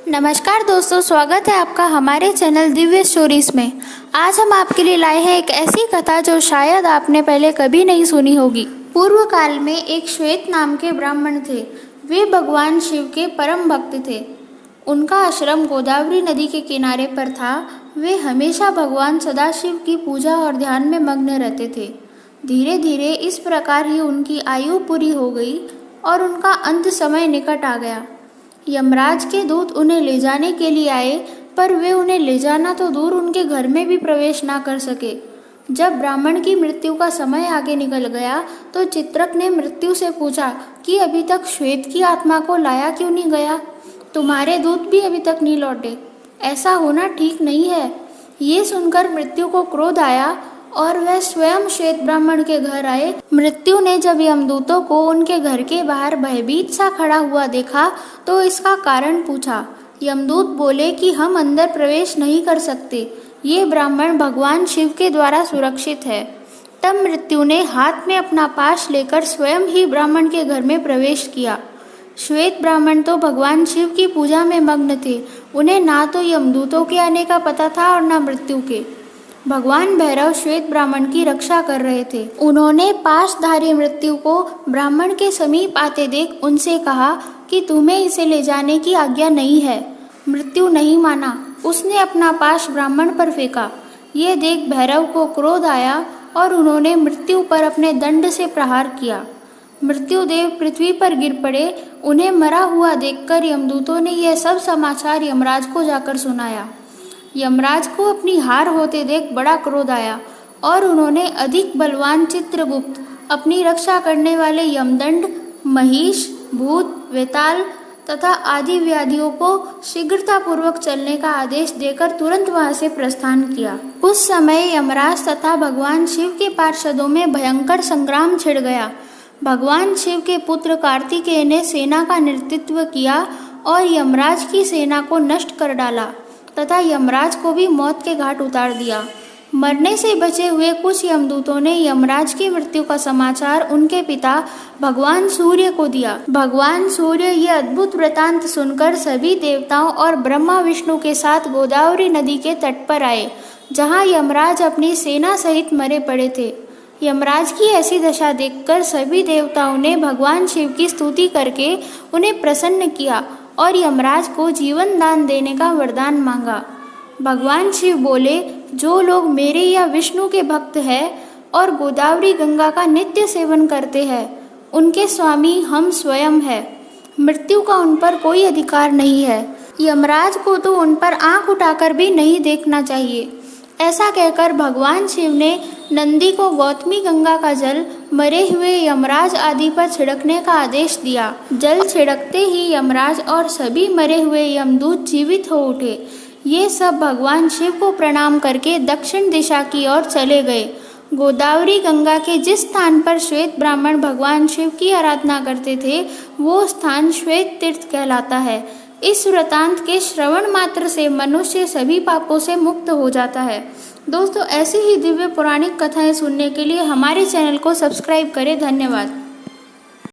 नमस्कार दोस्तों, स्वागत है आपका हमारे चैनल दिव्य स्टोरीज में। आज हम आपके लिए लाए हैं एक ऐसी कथा जो शायद आपने पहले कभी नहीं सुनी होगी। पूर्व काल में एक श्वेत नाम के ब्राह्मण थे। वे भगवान शिव के परम भक्त थे। उनका आश्रम गोदावरी नदी के किनारे पर था। वे हमेशा भगवान सदाशिव की पूजा और ध्यान में मग्न रहते थे। धीरे धीरे इस प्रकार ही उनकी आयु पूरी हो गई और उनका अंत समय निकट आ गया। यमराज के दूत उन्हें ले जाने के लिए आए, पर वे उन्हें ले जाना तो दूर उनके घर में भी प्रवेश ना कर सके। जब ब्राह्मण की मृत्यु का समय आगे निकल गया तो चित्रक ने मृत्यु से पूछा कि अभी तक श्वेत की आत्मा को लाया क्यों नहीं गया? तुम्हारे दूत भी अभी तक नहीं लौटे। ऐसा होना ठीक नहीं है। ये सुनकर मृत्यु को क्रोध आया और वह स्वयं श्वेत ब्राह्मण के घर आए। मृत्यु ने जब यमदूतों को उनके घर के बाहर भयभीत सा खड़ा हुआ देखा तो इसका कारण पूछा। यमदूत बोले कि हम अंदर प्रवेश नहीं कर सकते, ये ब्राह्मण भगवान शिव के द्वारा सुरक्षित है। तब मृत्यु ने हाथ में अपना पाश लेकर स्वयं ही ब्राह्मण के घर में प्रवेश किया। श्वेत ब्राह्मण तो भगवान शिव की पूजा में मग्न थे। उन्हें ना तो यमदूतों के आने का पता था और ना मृत्यु के। भगवान भैरव श्वेत ब्राह्मण की रक्षा कर रहे थे। उन्होंने पाशधारी मृत्यु को ब्राह्मण के समीप आते देख उनसे कहा कि तुम्हें इसे ले जाने की आज्ञा नहीं है। मृत्यु नहीं माना। उसने अपना पाश ब्राह्मण पर फेंका। ये देख भैरव को क्रोध आया और उन्होंने मृत्यु पर अपने दंड से प्रहार किया। मृत्युदेव पृथ्वी पर गिर पड़े। उन्हें मरा हुआ देखकर यमदूतों ने यह सब समाचार यमराज को जाकर सुनाया। यमराज को अपनी हार होते देख बड़ा क्रोध आया और उन्होंने अधिक बलवान चित्रगुप्त, अपनी रक्षा करने वाले यमदंड, महिष, भूत, वेताल तथा आदि व्याधियों को शीघ्रतापूर्वक चलने का आदेश देकर तुरंत वहां से प्रस्थान किया। उस समय यमराज तथा भगवान शिव के पार्षदों में भयंकर संग्राम छिड़ गया। भगवान शिव के पुत्र कार्तिकेय ने सेना का नेतृत्व किया और यमराज की सेना को नष्ट कर डाला तथा यमराज को भी मौत के घाट उतार दिया। मरने से बचे हुए कुछ यमदूतों ने यमराज की मृत्यु का समाचार उनके पिता भगवान सूर्य को दिया। भगवान सूर्य ये अद्भुत वृतांत सुनकर सभी देवताओं और ब्रह्मा विष्णु के साथ गोदावरी नदी के तट पर आए, जहाँ यमराज अपनी सेना सहित मरे पड़े थे। यमराज की ऐसी दशा देखकर सभी देवताओं ने भगवान शिव की स्तुति करके उन्हें प्रसन्न किया और यमराज को जीवन दान देने का वरदान मांगा। भगवान शिव बोले, जो लोग मेरे या विष्णु के भक्त हैं और गोदावरी गंगा का नित्य सेवन करते हैं, उनके स्वामी हम स्वयं हैं। मृत्यु का उन पर कोई अधिकार नहीं है। यमराज को तो उन पर आंख उठाकर भी नहीं देखना चाहिए। ऐसा कहकर भगवान शिव ने नंदी को गौतमी गंगा का जल मरे हुए यमराज आदि पर छिड़कने का आदेश दिया। जल छिड़कते ही यमराज और सभी मरे हुए यमदूत जीवित हो उठे। ये सब भगवान शिव को प्रणाम करके दक्षिण दिशा की ओर चले गए। गोदावरी गंगा के जिस स्थान पर श्वेत ब्राह्मण भगवान शिव की आराधना करते थे, वो स्थान श्वेत तीर्थ कहलाता है। इस वृतांत के श्रवण मात्र से मनुष्य सभी पापों से मुक्त हो जाता है। दोस्तों, ऐसी ही दिव्य पौराणिक कथाएं सुनने के लिए हमारे चैनल को सब्सक्राइब करें। धन्यवाद।